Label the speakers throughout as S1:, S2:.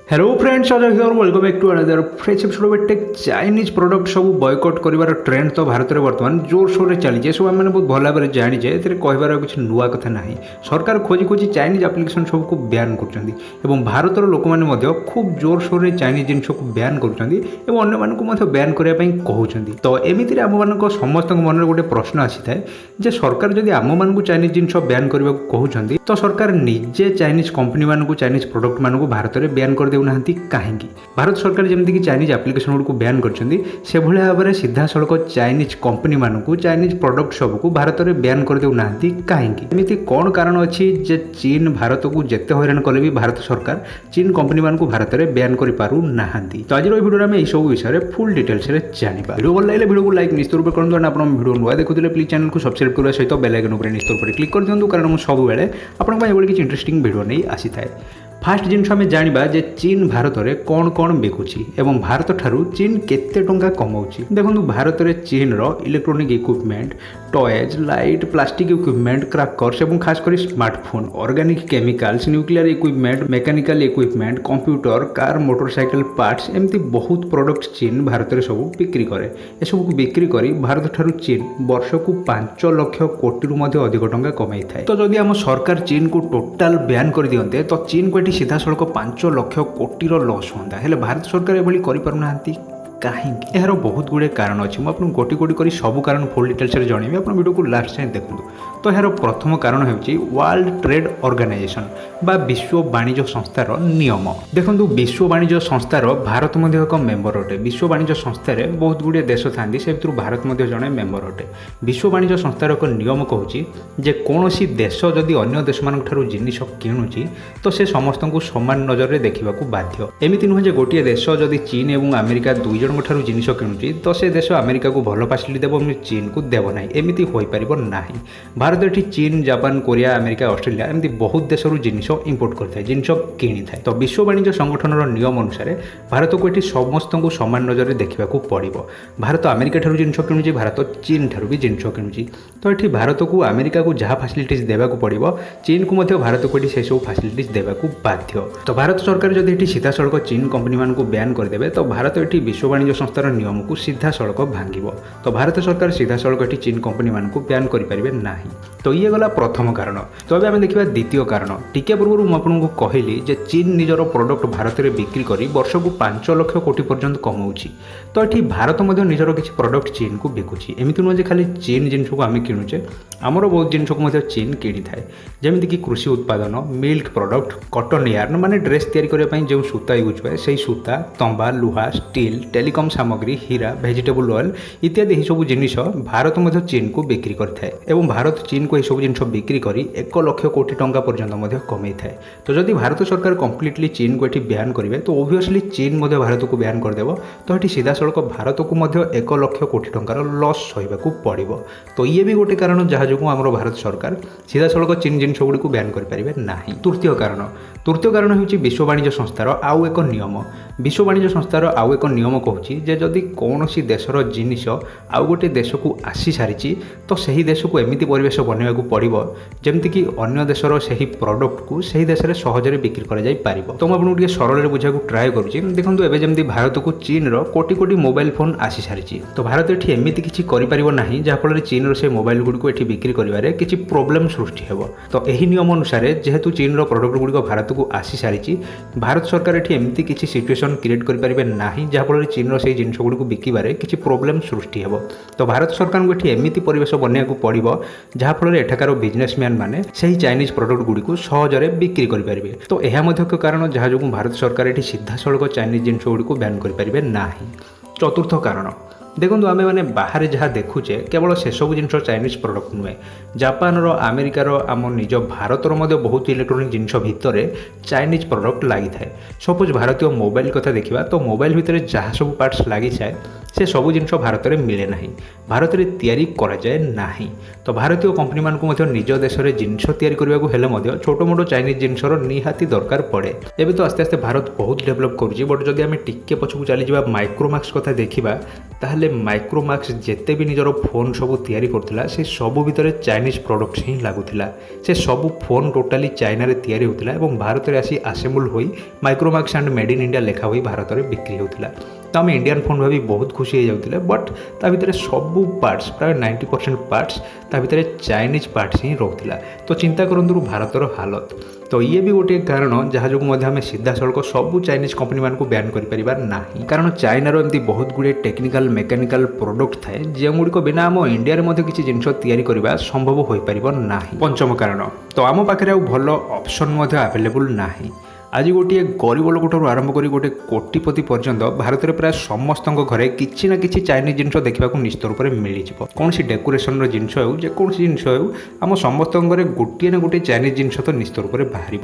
S1: Hello friends, आज here welcome back to another fresh episode of tech. Chinese product सब boycott कर trend तो भारत में बर्तमान जोर सोर चली सब आम बहुत भल भाव जाने ए कहबार किसी नुआ कथा ना। सरकार खोजी खोजी चाइनीज आप्लिकेसन सबको ब्यान कर भारतर लोक मैंने खूब जोर सोर चाइनीज जिन को ब्यान कर ब्यान करने कहते। तो एमती आम समस्त मन में गोटे प्रश्न आसी थाए जे सरकार जदि आम मान चाइनीज जिन ब्यान करने कहते तो सरकार निजे चाइनीज कंपनी मानक चाइनीज प्रोडक्ट मानक भारत में ब्यान कर देउनाहांती काहेंकी। भारत सरकार जमती कि चाइनीज आप्लिकेसन गुड़ ब्यान करछंती से भले भाव में सीधा सड़क चाइनीज कंपनी मानक चाइनीज प्रोडक्ट सबको भारत में ब्यान कर देउनाहांती काहेंकी। एमिति कौन कारण अच्छी जे चीन भारत को जेते हैरान कले भी भारत सरकार चीन कंपनी मानक भारत में ब्यान कर पारु नाहांती। तो आज वीडियो में सब विषय में फुल डिटेल्स रे जानिबा। वीडियो भल लगे वीडियो को लाइक निश्चित रूप करंतु और आपण वीडियो नुआ देखुथिले प्लीज चैनल को सब्सक्राइब करबा सहित बेल आइकन ऊपर निश्चित रूप क्लिक कर दियंतु कारण सब बेले आपण पई किछि इंटरेस्टिंग वीडियो नै आसी थाए। फास्ट जिनस आम जाना जे चीन भारत में कौन कौन बिकुची एवं भारत ठारू चीन केते टंका कमाउची। देखो भारत में चीन रो electronic equipment, toys, light, plastic equipment, crackers एवं खासकर smartphone, organic chemicals, nuclear equipment, mechanical equipment, computer, car, motorcycle parts एमती बहुत प्रोडक्ट चीन भारत में सब बिक्री करे। ए सब बिक्री करी भारत ठारू चीन वर्ष को 5 लाख कोटी अधिक टंका कमाई थाए। तो जदि आम सरकार चीन को टोटाल बैन कर दियंते तो चीन को सीधा सड़क 5 लाख कोटीर लॉस होता है। भारत सरकार एभली करिपारुनाहांती काहेंकी। यार बहुत गुड़े कारण अच्छे मुझे गोटी गोटी कर सब कारण फुल डिटेल्स जनइबी। आप वीडियो को लास्ट जाए देखूँ। तो यार प्रथम कारण होची वर्ल्ड ट्रेड ऑर्गेनाइजेशन बा विश्व वाणिज्य संस्थार नियम। देखो विश्व वाणिज्य संस्थार भारत एक मेम्बर अटे। विश्व वाणिज्य संस्थार बहुत गुड़े देश था से भर भारत जड़े मेम्बर अटे। विश्व वाणिज्य संस्थार एक नियम कहूँ जे कौन देश जदि अन्य देश मान जिनिस किणुची तो से समस्त को समान नजर में देखा बाध्य। एमती नुहे गोटे देश जदि चीन और अमेरिका दुई जन जिनिस किणुची तो से देश अमेरिका को भल फैसिलिटी देव चीन को देव ना। एमती हो पार ना। भारत एटी चीन, जापान, कोरिया, अमेरिका, ऑस्ट्रेलिया एमती बहुत देश जिनिस इंपोर्ट करता है, जिनिस किणी थाए। तो विश्व वाणिज्य संगठन नियम अनुसार भारत को ये समस्त को समान नजर में देखा पड़ो। भारत अमेरिका ठारू जिनिस किणुची, भारत चीन ठारू भी जिनिस किणुची। तो ये भारत को अमेरिका को जहाँ फैसिलिटीज देवाक पड़ो चीन को भारत को से सब फैसिलिटीज देवाक बाध्य। तो भारत सरकार जदि ये सीधा सड़क चीन कंपनी मान को बैन करदे तो भारत ये विश्व वाणिज्य संस्थार नियम को सीधा सड़क भांगिब। तो भारत सरकार सीधा सड़क ये चीन कंपनी मान को बैन करें ना। तो ये गला प्रथम कारण। तो अभी आम देखा द्वितीय कारण। टिके पूर्व मुझे कहली जे चीन निजर प्रोडक्ट भारत में बिक्री कर वर्ष को 5 लाख कोटी पर्यंत कमाऊँगी। तो ये भारत निजर किसी प्रोडक्ट चीन को बिकुची। एमती नुहे खाली चीन जिनिस को आम किणुचे, आमर बहुत जिनिस को चीन किणी थाए। जमीक कृषि उत्पादन, मिल्क प्रोडक्ट, कॉटन यार्न माने ड्रेस तैयारी करने जो सूता यूज हुए से सूता, तंबा, लुहा, स्टील, टेलीकम सामग्री, हीरा, भेजिटेबल ऑयल इत्यादि यह सब जिनिस भारत चीन को बिक्री करथाए एवं भारत चीन को यह सब जिनिस बिक्री करी 1 लाख कोटी टंका पर्यंत कमाई थाए। तो जदि भारत सरकार कम्प्लीटली चीन को ये बैन करेंगे तो ओबियसली चीन भारत को बैन करदेव। तो ये सीधा सड़क भारत को 1 लाख कोटी टंकार लॉस सहवाक पड़ो। तो ये भी गोटे कारण जहाँ जो आम भारत सरकार सीधा सड़क चीन जिनिस गुड़ी को बैन करें ना। तृतीय कारण हूँ विश्व वाणिज्य संस्थार आउ एक नियम। विश्व वाणिज्य संस्थार आउ एक नियम कहूँ जे जदि कौन देशर जिनिस आउ गोटे देश को आसी सारी तो सही देश को एमती परिवेश बनवाक पड़ो जमती कि अन्य देशर से प्रोडक्ट को सही देश में सहजरे बिक्री कर। तो मुझे सरल बुझा ट्राए करुँची। देखो एवं जमी भारत को चीन कोटी कोटी मोबाइल फोन आसी सारी तो भारत ये एमती किसी करें जहाँफल चीन से मोबाइल गुड़ी को बिक्री कर किसी प्रोब्लेम सृष्टि हो। तो यही नियम अनुसार जेहेतु चीन प्रोडक्ट गुड़िक भारत को आसी सारी भारत सरकार ये एमती किसी सिचुएसन क्रिएट करें ना जहाँफल चीन से जिनिस गुड़ी बिकबार किसी प्रोब्लेम सृष्टि हो। तो भारत सरकार को ये एमती परिवेश बनवाक पड़ो जहाँफल एठाकार बिजनेसमैन मैंने से चाइनीज प्रोडक्ट गुड़ी को सहजरे बिक्री करेंगे। तो यह कारण जहाँ जो भारत सरकार ये सीधा सड़क चाइनीज जिनिस गुड़ी को बैन करें ना। चतुर्थ कारण देखो आम मैंने बाहर जहाँ देखुचे केवल से सब जिनिस चाइनीज प्रोडक्ट नुहे, जापान अमेरिकार आम निज भारतर बहुत इलेक्ट्रोनिक जिनिस भितर चाइनीज प्रोडक्ट लगी थाए। सपोज भारतीय मोबाइल कथा देखा तो मोबाइल भितर जहाँ सब पार्ट्स लगी जाए से सब जिनिस भारत में मिले ना, भारत में तैयारी कराए ना। ତ ଭାରତୀୟ କମ୍ପାନୀମାନଙ୍କୁ ମଧ୍ୟ ନିଜ ଦେଶରେ ଜିନିଷ ତିଆରି କରିବାକୁ ହେଲେ ମଧ୍ୟ ଛୋଟ ମୋଟ ଚାଇନିଜ୍ ଜିନିଷର ନିହାତି ଦରକାର ପଡ଼େ। ଏବେ ତ ଆସ୍ତେ ଆସ୍ତେ ଭାରତ ବହୁତ ଡେଭଲପ୍ କରୁଛି, ବଟ୍ ଯଦି ଆମେ ଟିକେ ପଛକୁ ଚାଲିଯିବା ମାଇକ୍ରୋମାକ୍ସ କଥା ଦେଖିବା, ତାହେଲେ ମାଇକ୍ରୋମାକ୍ସ ଯେତେ ବି ନିଜର ଫୋନ୍ ସବୁ ତିଆରି କରୁଥିଲା ସେ ସବୁ ଭିତରେ ଚାଇନିଜ୍ ପ୍ରଡ଼କ୍ଟ ହିଁ ଲାଗୁଥିଲା। ସେ ସବୁ ଫୋନ୍ ଟୋଟାଲି ଚାଇନାରେ ତିଆରି ହେଉଥିଲା ଏବଂ ଭାରତରେ ଆସି ଆସେମ୍ବଲ୍ ହୋଇ Micromax and made in India ଲେଖା ହୋଇ ଭାରତରେ ବିକ୍ରି ହେଉଥିଲା। ତ ଆମେ ଇଣ୍ଡିଆନ୍ ଫୋନ୍ ଭାବି ବହୁତ ଖୁସି ହେଇଯାଉଥିଲେ, ବଟ୍ ତା ଭିତରେ ସବୁ ପାର୍ଟସ୍ ପ୍ରାୟ 90% ପାର୍ଟସ୍ ତା ଭିତରେ ଚାଇନିଜ୍ ପାର୍ଟସ୍ ହିଁ ରହୁଥିଲା। ତ ଚିନ୍ତା କରନ୍ତୁ ଭାରତର ହାଲତ। ତ ଇଏ ବି ଗୋଟିଏ କାରଣ ଯାହା ଯୋଗୁଁ ମଧ୍ୟ ଆମେ ସିଧାସଳଖ ସବୁ ଚାଇନିଜ୍ କମ୍ପାନୀମାନଙ୍କୁ ବ୍ୟାନ୍ କରିପାରିବା ନାହିଁ, କାରଣ ଚାଇନାର ଏମିତି ବହୁତ ଗୁଡ଼ିଏ ଟେକ୍ନିକାଲ୍ ମେକାନିକାଲ୍ ପ୍ରଡ଼କ୍ଟ ଥାଏ ଯେଉଁଗୁଡ଼ିକ ବିନା ଆମ ଇଣ୍ଡିଆରେ ମଧ୍ୟ କିଛି ଜିନିଷ ତିଆରି କରିବା ସମ୍ଭବ ହୋଇପାରିବ ନାହିଁ। ପଞ୍ଚମ କାରଣ, ତ ଆମ ପାଖରେ ଆଉ ଭଲ ଅପସନ୍ ମଧ୍ୟ ଆଭେଲେବୁଲ୍ ନାହିଁ। ଆଜି ଗୋଟିଏ ଗରିବ ଲୋକଠାରୁ ଆରମ୍ଭ କରି ଗୋଟିଏ କୋଟିପତି ପର୍ଯ୍ୟନ୍ତ ଭାରତରେ ପ୍ରାୟ ସମସ୍ତଙ୍କ ଘରେ କିଛି ନା କିଛି ଚାଇନିଜ୍ ଜିନିଷ ଦେଖିବାକୁ ନିଶ୍ଚିତ ରୂପରେ ମିଳିଯିବ। କୌଣସି ଡେକୋରେସନ୍ର ଜିନିଷ ହେଉ, ଯେକୌଣସି ଜିନିଷ ହେଉ, ଆମ ସମସ୍ତଙ୍କ ଘରେ ଗୋଟିଏ ନା ଗୋଟିଏ ଚାଇନିଜ୍ ଜିନିଷ ତ ନିଶ୍ଚିତ ରୂପରେ ବାହାରିବ।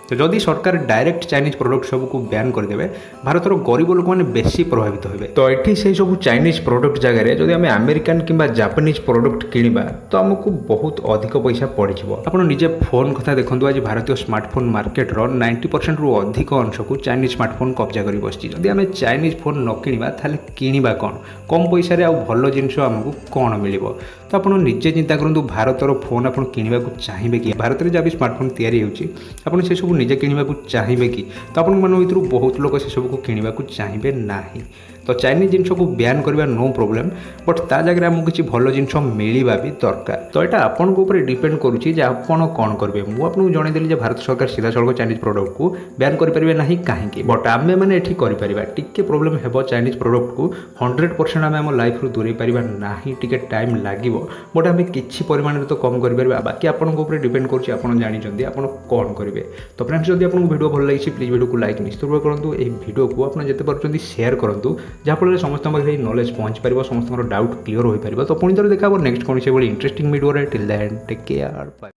S1: ତ ଯଦି ସରକାର ଡାଇରେକ୍ଟ ଚାଇନିଜ୍ ପ୍ରଡ଼କ୍ଟ ସବୁକୁ ବ୍ୟାନ୍ କରିଦେବେ, ଭାରତର ଗରିବ ଲୋକମାନେ ବେଶୀ ପ୍ରଭାବିତ ହେବେ। ତ ଏଠି ସେହି ସବୁ ଚାଇନିଜ୍ ପ୍ରଡ଼କ୍ଟ ଜାଗାରେ ଯଦି ଆମେ ଆମେରିକାନ୍ କିମ୍ବା ଜାପାନିଜ୍ ପ୍ରଡ଼କ୍ଟ କିଣିବା ତ ଆମକୁ ବହୁତ ଅଧିକ ପଇସା ପଡ଼ିଯିବ। ଆପଣ ନିଜେ ଫୋନ୍ କଥା ଦେଖନ୍ତୁ, ଆଜି ଭାରତୀୟ ସ୍ମାର୍ଟଫୋନ୍ ମାର୍କେଟର 90%ରୁ ଅଧିକ ଅଂଶକୁ ଚାଇନିଜ୍ ସ୍ମାର୍ଟଫୋନ୍ କବ୍ଜା କରି ବସିଛି। ଯଦି ଆମେ ଚାଇନିଜ୍ ଫୋନ୍ ନ କିଣିବା ତାହେଲେ କିଣିବା କ'ଣ? କମ୍ ପଇସାରେ ଆଉ ଭଲ ଜିନିଷ ଆମକୁ କ'ଣ ମିଳିବ? ତ ଆପଣ ନିଜେ ଚିନ୍ତା କରନ୍ତୁ, ଭାରତର ଫୋନ୍ ଆପଣ କିଣିବାକୁ ଚାହିଁବେ କି? ଭାରତରେ ଯାହା ବି ସ୍ମାର୍ଟଫୋନ୍ ତିଆରି ହେଉଛି ଆପଣ ସେସବୁ ନିଜେ କିଣିବାକୁ ଚାହିଁବେ କି? ତ ଆପଣମାନଙ୍କ ଭିତରୁ ବହୁତ ଲୋକ ସେସବୁକୁ କିଣିବାକୁ ଚାହିଁବେ ନାହିଁ। ତ ଚାଇନିଜ୍ ଜିନିଷକୁ ବ୍ୟାନ୍ କରିବା ନୋ ପ୍ରୋବ୍ଲେମ୍, ବଟ୍ ତା ଜାଗାରେ ଆମକୁ କିଛି ଭଲ ଜିନିଷ ମିଳିବା ବି ଦରକାର। ତ ଏଇଟା ଆପଣଙ୍କ ଉପରେ ଡିପେଣ୍ଡ କରୁଛି ଯେ ଆପଣ କ'ଣ କରିବେ। ମୁଁ ଆପଣଙ୍କୁ ଜଣାଇଦେଲି ଯେ ଭାରତ ସରକାର ସିଧାସଳଖ ଚାଇନିଜ୍ ପ୍ରଡ଼କ୍ଟକୁ ବ୍ୟାନ୍ କରିପାରିବେ ନାହିଁ କାହିଁକି, ବଟ୍ ଆମେମାନେ ଏଠି କରିପାରିବା। ଟିକେ ପ୍ରୋବ୍ଲେମ୍ ହେବ ଚାଇନିଜ୍ ପ୍ରଡ଼କ୍ଟକୁ 100% ଆମେ ଆମ ଲାଇଫ୍ରୁ ଦୂରେଇ ପାରିବା ନାହିଁ, ଟିକେ ଟାଇମ୍ ଲାଗିବ, ବଟ୍ ଆମେ କିଛି ପରିମାଣରେ ତ କମ୍ କରିପାରିବା। ବାକି ଆପଣଙ୍କ ଉପରେ ଡିପେଣ୍ଡ କରୁଛି, ଆପଣ ଜାଣିଛନ୍ତି ଆପଣ କ'ଣ କରିବେ। ତ ଫ୍ରେଣ୍ଡସ୍, ଯଦି ଆପଣଙ୍କୁ ଭିଡ଼ିଓ ଭଲ ଲାଗିଛି ପ୍ଲିଜ୍ ଭିଡ଼ିଓକୁ ଲାଇକ୍ ନିଶ୍ଚିତ ରୂପେ କରନ୍ତୁ। ଏହି ଭିଡ଼ିଓକୁ ଆପଣ ଯେତେ ପାରୁଛନ୍ତି ସେୟାର କରନ୍ତୁ, ଯାହାଫଳରେ ସମସ୍ତଙ୍କ ପାଖରେ ଏହି ନଲେଜ୍ ପହଞ୍ଚିପାରିବ, ସମସ୍ତଙ୍କର ଡାଉଟ୍ କ୍ଲିୟର ହୋଇପାରିବ। ତ ପୁଣି ଥରେ ଦେଖା ହେବ ନେକ୍ସଟ କୌଣସି ଭଳି ଇଣ୍ଟରେଷ୍ଟିଂ ଭିଡ଼ିଓରେ। Till then take care, bye.